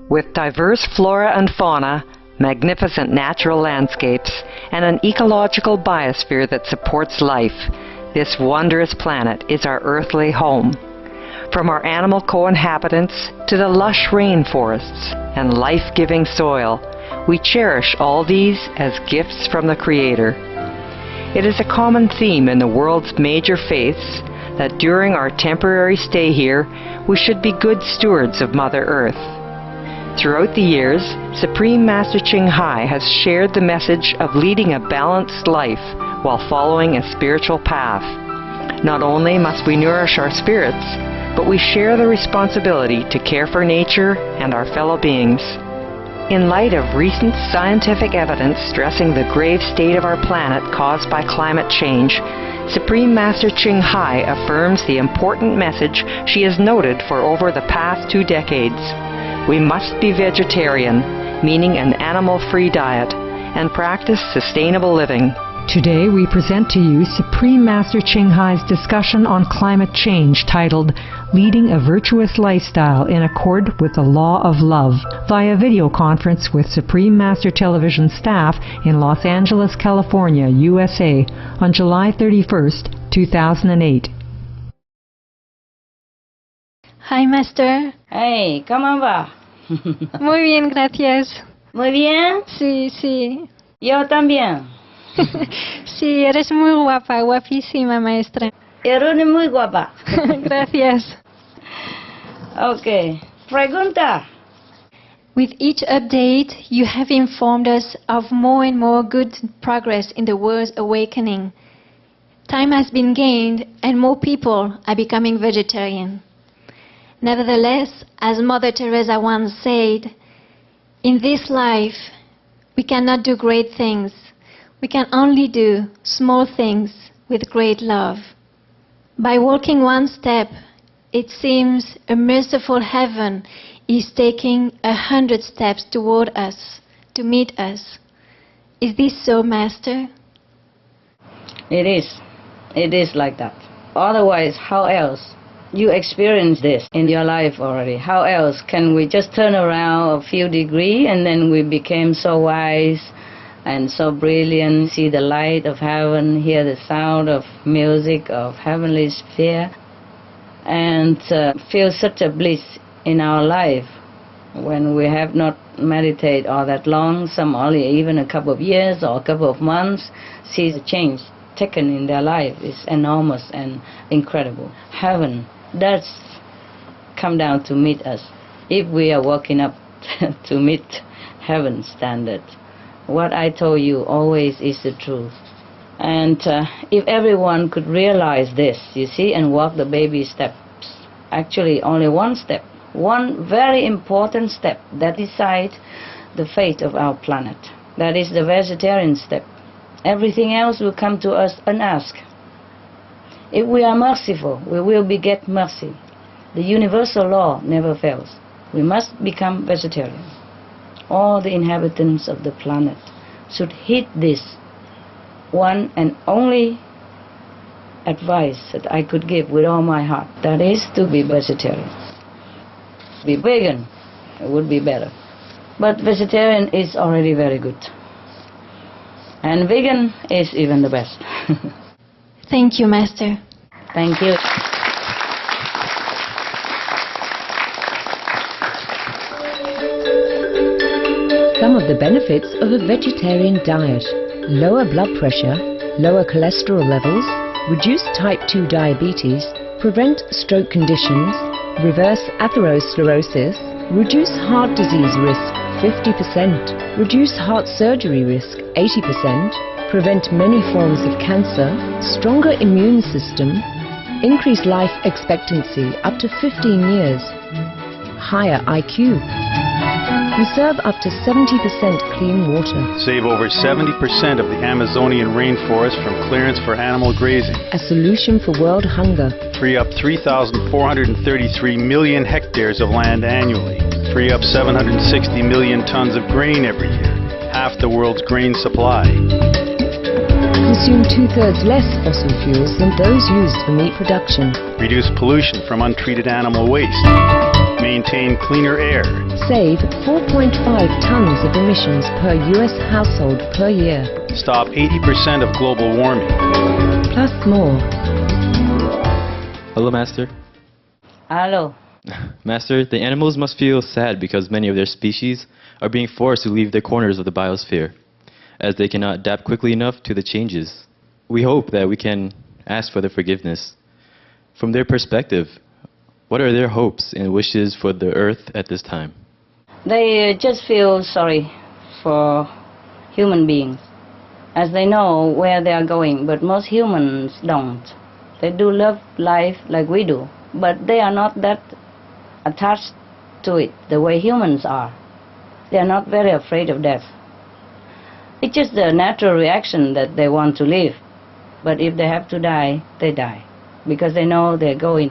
With diverse flora and fauna, magnificent natural landscapes, and an ecological biosphere that supports life, this wondrous planet is our earthly home. From our animal co-inhabitants to the lush rainforests and life-giving soil, we cherish all these as gifts from the Creator. It is a common theme in the world's major faiths that during our temporary stay here, we should be good stewards of Mother Earth. Throughout the years, Supreme Master Ching Hai has shared the message of leading a balanced life while following a spiritual path. Not only must we nourish our spirits, but we share the responsibility to care for nature and our fellow beings. In light of recent scientific evidence stressing the grave state of our planet caused by climate change, Supreme Master Ching Hai affirms the important message she has noted for over the past 2 decades. We must be vegetarian, meaning an animal-free diet, and practice sustainable living. Today we present to you Supreme Master Ching Hai's discussion on climate change titled Leading a Virtuous Lifestyle in Accord with the Law of Love via video conference with Supreme Master Television staff in Los Angeles, California, USA on July 31st, 2008. Hi, Master. Hey, ¿cómo va? Muy bien, gracias. Muy bien. Sí. Yo también. Sí, eres muy guapa, guapísima, maestra. Eres muy guapa. Gracias. Okay. Pregunta. With each update, you have informed us of more and more good progress in the world's awakening. Time has been gained and more people are becoming vegetarian. Nevertheless, as Mother Teresa once said, in this life, we cannot do great things. We can only do small things with great love. By walking one step, it seems a merciful heaven is taking 100 steps toward us, to meet us. Is this so, Master? It is. It is like that. Otherwise, how else? You experience this in your life already. How else can we just turn around a few degrees and then we became so wise and so brilliant, see the light of heaven, hear the sound of music of heavenly sphere, and feel such a bliss in our life when we have not meditated all that long, some only even a couple of years or a couple of months, see the change taken in their life is enormous and incredible. Heaven does come down to meet us if we are walking up to meet heaven's standard. What I told you always is the truth. And if everyone could realize this, you see, and walk the baby steps, actually only one step, one very important step that decides the fate of our planet. That is the vegetarian step. Everything else will come to us unasked. If we are merciful, we will beget mercy. The universal law never fails. We must become vegetarian. All the inhabitants of the planet should heed this one and only advice that I could give with all my heart. That is to be vegetarian. Be vegan, it would be better. But vegetarian is already very good. And vegan is even the best. Thank you, Master. Thank you. Some of the benefits of a vegetarian diet: lower blood pressure, lower cholesterol levels, reduce type 2 diabetes, prevent stroke conditions, reverse atherosclerosis, reduce heart disease risk 50%, reduce heart surgery risk 80%, prevent many forms of cancer, stronger immune system, increase life expectancy up to 15 years, higher IQ, conserve up to 70% clean water. Save over 70% of the Amazonian rainforest from clearance for animal grazing. A solution for world hunger. Free up 3,433 million hectares of land annually. Free up 760 million tons of grain every year, half the world's grain supply. Consume 2/3 less fossil fuels than those used for meat production. Reduce pollution from untreated animal waste. Maintain cleaner air. Save 4.5 tons of emissions per US household per year. Stop 80% of global warming. Plus more. Hello, Master. Hello. Master, the animals must feel sad because many of their species are being forced to leave the corners of the biosphere, as they cannot adapt quickly enough to the changes. We hope that we can ask for their forgiveness. From their perspective, what are their hopes and wishes for the Earth at this time? They just feel sorry for human beings, as they know where they are going, but most humans don't. They do love life like we do, but they are not that attached to it the way humans are. They are not very afraid of death. It's just the natural reaction that they want to live. But if they have to die, they die, because they know they're going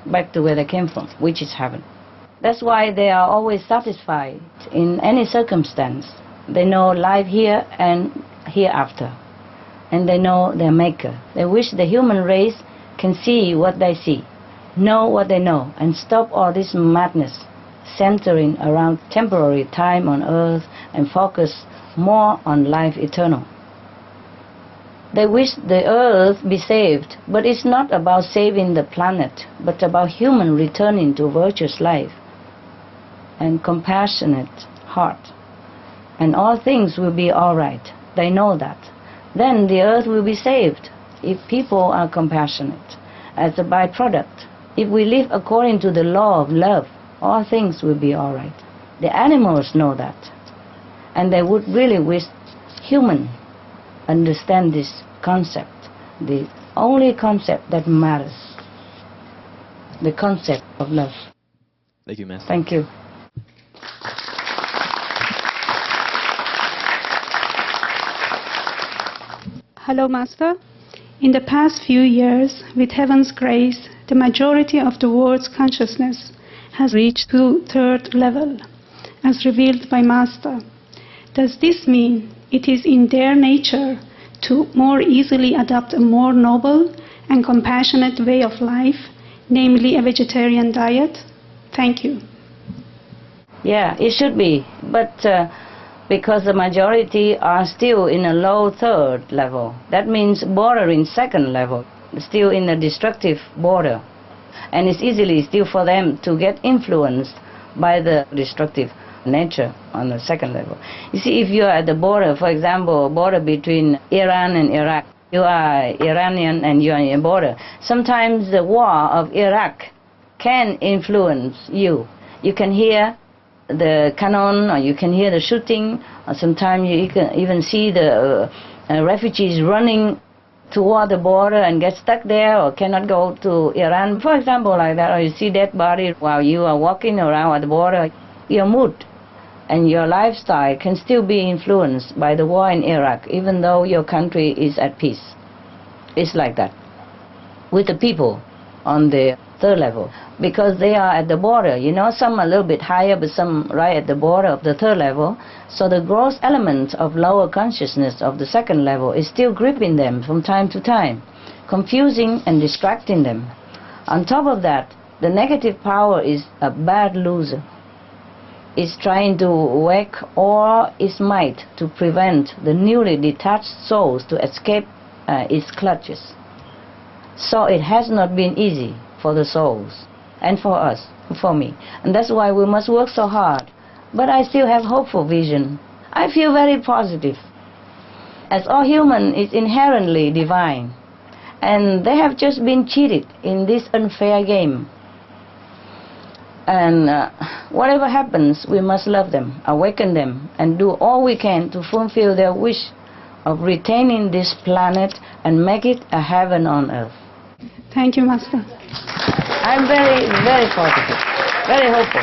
back to where they came from, which is heaven. That's why they are always satisfied in any circumstance. They know life here and hereafter, and they know their maker. They wish the human race can see what they see, know what they know, and stop all this madness centering around temporary time on earth and focus more on life eternal. They wish the earth be saved, but it's not about saving the planet, but about human returning to virtuous life and compassionate heart. And all things will be all right. They know that. Then the earth will be saved if people are compassionate as a byproduct. If we live according to the law of love, all things will be all right. The animals know that. And they would really wish human understand this concept, the only concept that matters, the concept of love. Thank you, Master. Thank you. Hello, Master. In the past few years, with Heaven's grace, the majority of the world's consciousness has reached to third level, as revealed by Master. Does this mean it is in their nature to more easily adopt a more noble and compassionate way of life, namely a vegetarian diet? Thank you. Yeah, it should be, but because the majority are still in a low third level, that means bordering second level, still in a destructive border, and it's easily still for them to get influenced by the destructive nature on the second level. You see, if you are at the border, for example, border between Iran and Iraq, you are Iranian and you are in a border. Sometimes the war of Iraq can influence you. You can hear the cannon, or you can hear the shooting, or sometimes you can even see the refugees running toward the border and get stuck there or cannot go to Iran, for example, like that, or you see dead body while you are walking around at the border. Your mood and your lifestyle can still be influenced by the war in Iraq, even though your country is at peace. It's like that with the people on the third level, because they are at the border. You know, some a little bit higher, but some right at the border of the third level. So the gross element of lower consciousness of the second level is still gripping them from time to time, confusing and distracting them. On top of that, the negative power is a bad loser. Is trying to work all its might to prevent the newly detached souls to escape its clutches. So it has not been easy for the souls and for us, for me. And that's why we must work so hard. But I still have hopeful vision. I feel very positive. As all human is inherently divine, and they have just been cheated in this unfair game. And whatever happens, we must love them, awaken them, and do all we can to fulfill their wish of retaining this planet and make it a heaven on earth. Thank you, Master. I'm very, very positive, very hopeful.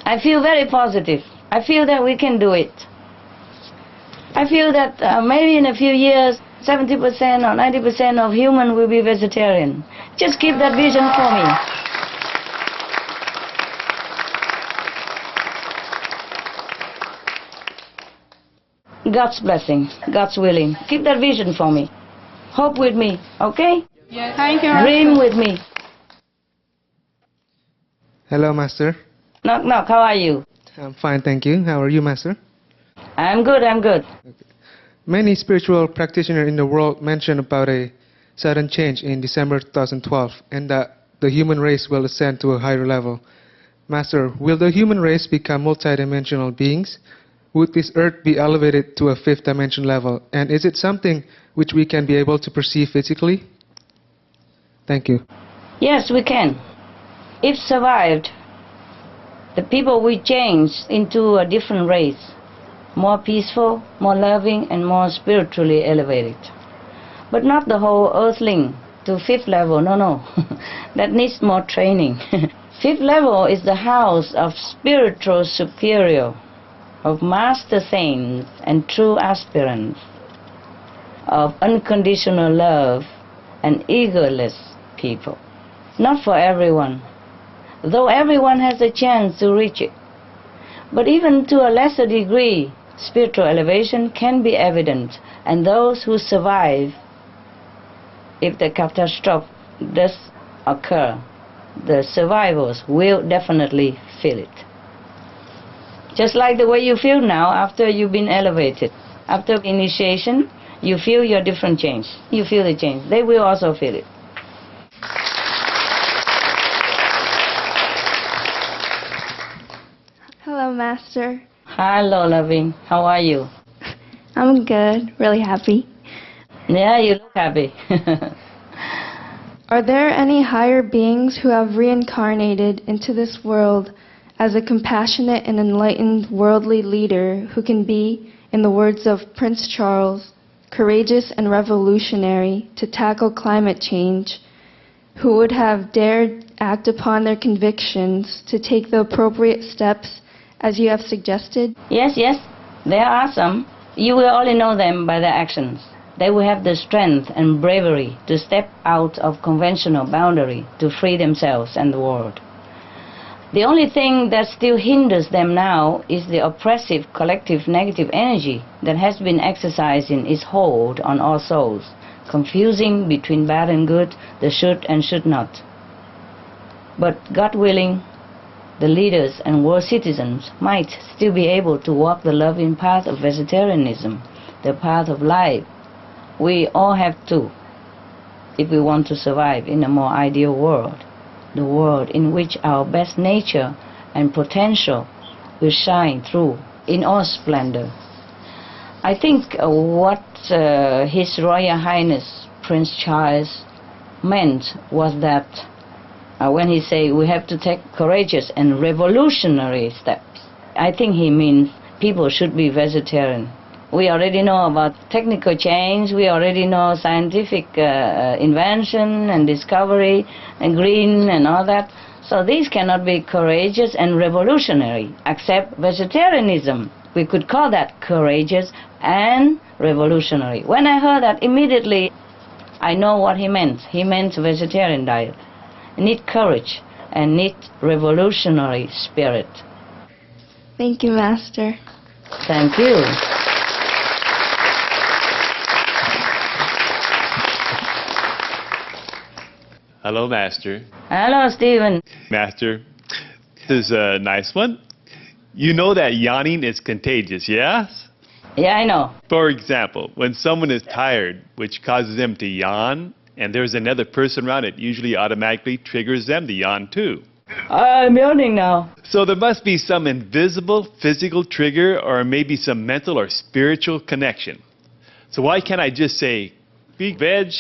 I feel very positive. I feel that we can do it. I feel that maybe in a few years, 70% or 90% of human will be vegetarian. Just keep that vision for me. God's blessing, God's willing. Keep that vision for me. Hope with me, okay? Yes. Thank you. Dream with me. Hello, Master. Knock, knock, how are you? I'm fine, thank you. How are you, Master? I'm good, I'm good. Many spiritual practitioners in the world mention about a sudden change in December 2012 and that the human race will ascend to a higher level. Master, will the human race become multidimensional beings? Would this earth be elevated to a fifth dimension level? And is it something which we can be able to perceive physically? Thank you. Yes, we can. If survived, the people will change into a different race, more peaceful, more loving, and more spiritually elevated. But not the whole earthling to fifth level, no. That needs more training. Fifth level is the house of spiritual superior, of master saints and true aspirants, of unconditional love and egoless people. Not for everyone, though everyone has a chance to reach it. But even to a lesser degree, spiritual elevation can be evident, and those who survive, if the catastrophe does occur, the survivors will definitely feel it. Just like the way you feel now after you've been elevated. After initiation, you feel your different change. You feel the change. They will also feel it. Hello, Master. Hello, loving. How are you? I'm good. Really happy. Yeah, you look happy. Are there any higher beings who have reincarnated into this world as a compassionate and enlightened worldly leader who can be, in the words of Prince Charles, courageous and revolutionary to tackle climate change, who would have dared act upon their convictions to take the appropriate steps as you have suggested? Yes, there are some. You will only know them by their actions. They will have the strength and bravery to step out of conventional boundary to free themselves and the world. The only thing that still hinders them now is the oppressive collective negative energy that has been exercising its hold on all souls, confusing between bad and good, the should and should not. But God willing, the leaders and world citizens might still be able to walk the loving path of vegetarianism, the path of life. We all have to, if we want to survive in a more ideal world, the world in which our best nature and potential will shine through in all splendor. I think what His Royal Highness Prince Charles meant was that when he said we have to take courageous and revolutionary steps, I think he means people should be vegetarian. We already know about technical change, we already know scientific invention and discovery and green and all that. So these cannot be courageous and revolutionary, except vegetarianism. We could call that courageous and revolutionary. When I heard that, immediately I know what he meant. He meant vegetarian diet. Need courage and need revolutionary spirit. Thank you, Master. Thank you. Hello, Master. Hello, Stephen. Master, this is a nice one. You know that yawning is contagious, yes? Yeah, I know. For example, when someone is tired, which causes them to yawn, and there's another person around, it usually automatically triggers them to yawn too. I'm yawning now. So there must be some invisible physical trigger or maybe some mental or spiritual connection. So why can't I just say, be veg,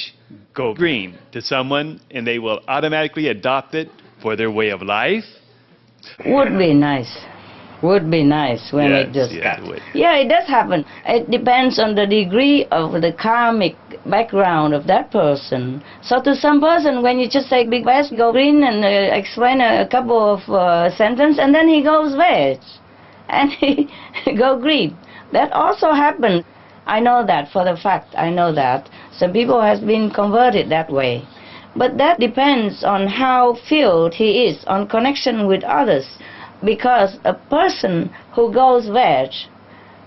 go green to someone and they will automatically adopt it for their way of life? Would be nice. Would be nice when it does that. Yeah, it does happen. It depends on the degree of the karmic background of that person. So to some person, when you just say big veg, go green and explain a couple of sentences, and then he goes veg and he go green. That also happens. I know that for the fact. I know that. Some people has been converted that way. But that depends on how filled he is on connection with others. Because a person who goes veg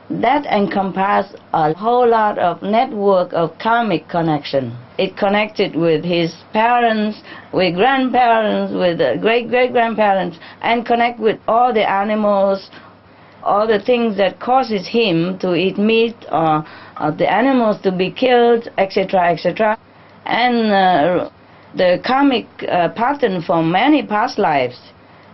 That encompasses a whole lot of network of karmic connection. It connected with his parents, with grandparents, with great-great-grandparents, and connect with all the animals, all the things that causes him to eat meat or the animals to be killed, etc., etc. And the karmic pattern from many past lives.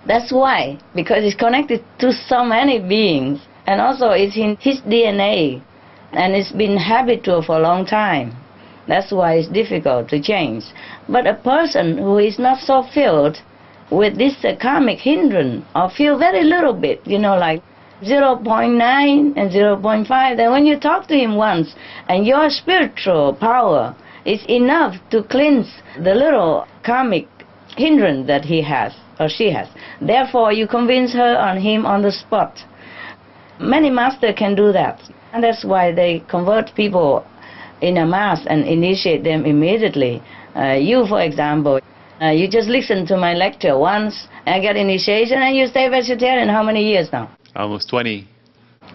That's why, because it's connected to so many beings. And also it's in his DNA, and it's been habitual for a long time. That's why it's difficult to change. But a person who is not so filled with this karmic hindrance, or feel very little bit, like 0.9 and 0.5, then when you talk to him once, and your spiritual power is enough to cleanse the little karmic hindrance that he has, or she has. Therefore, you convince her on him on the spot. Many masters can do that, and that's why they convert people in a mass and initiate them immediately. You, for example, you just listen to my lecture once and get initiation, and you stay vegetarian how many years now? Almost 20.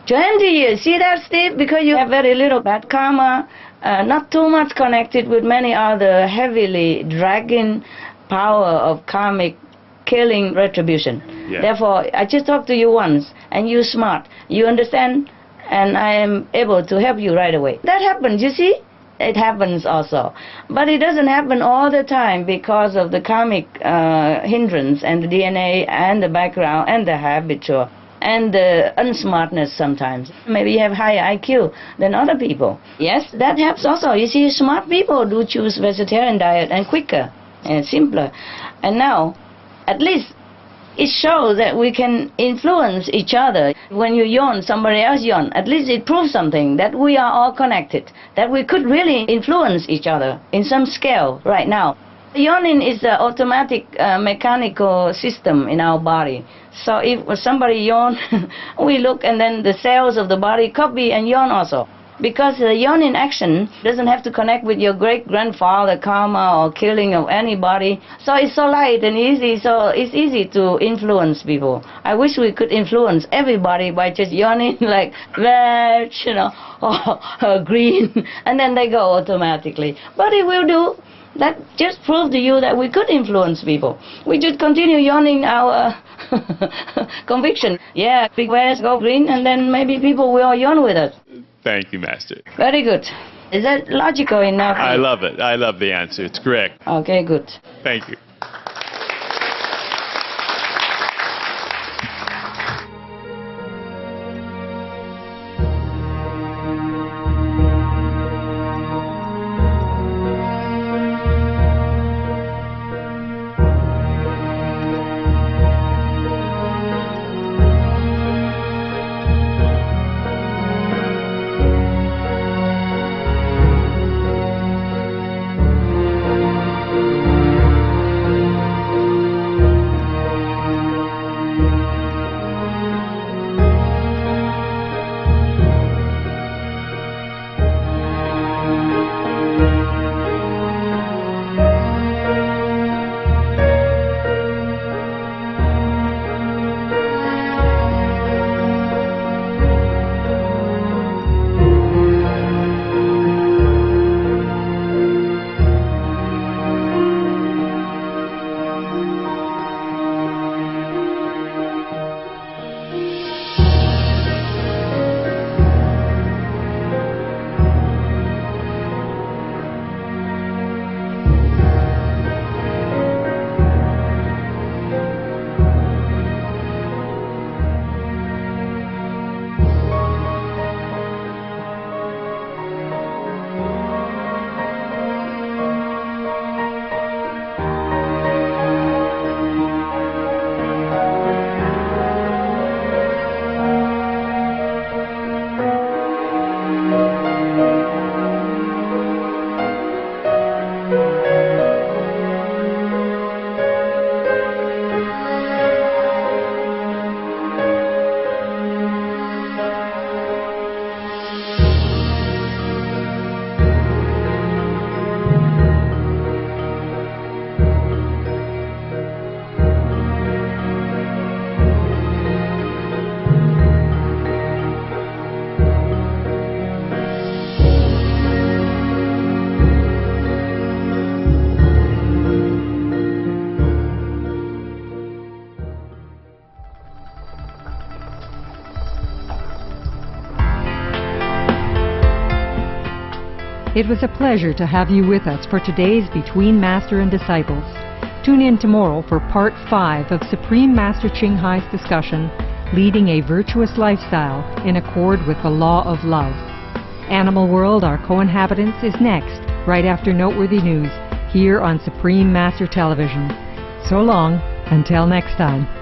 20 years. See that, Steve? Because you have very little bad karma, not too much connected with many other heavily dragging power of karmic killing retribution. Yeah. Therefore, I just talked to you once, and you're smart. You understand, and I am able to help you right away. That happens, you see? It happens also. But it doesn't happen all the time because of the karmic hindrance and the DNA and the background and the habitual and the unsmartness sometimes. Maybe you have higher IQ than other people. Yes, that helps also. You see, smart people do choose vegetarian diet and quicker and simpler. And now, at least it shows that we can influence each other. When you yawn, somebody else yawn. At least it proves something, that we are all connected, that we could really influence each other in some scale right now. Yawning is the automatic mechanical system in our body. So if somebody yawns, we look, and then the cells of the body copy and yawn also. Because the yawning action doesn't have to connect with your great-grandfather karma or killing of anybody. So it's so light and easy, so it's easy to influence people. I wish we could influence everybody by just yawning like veg, or green, and then they go automatically. But if we do, that just proves to you that we could influence people. We just continue yawning our conviction. Yeah, big veg, go green, and then maybe people will yawn with us. Thank you, Master. Very good. Is that logical enough? I love it. I love the answer. It's correct. Okay, good. Thank you. It was a pleasure to have you with us for today's Between Master and Disciples. Tune in tomorrow for Part 5 of Supreme Master Ching Hai's discussion, Leading a Virtuous Lifestyle in Accord with the Law of Love. Animal World, Our Co-Inhabitants is next, right after Noteworthy News, here on Supreme Master Television. So long, until next time.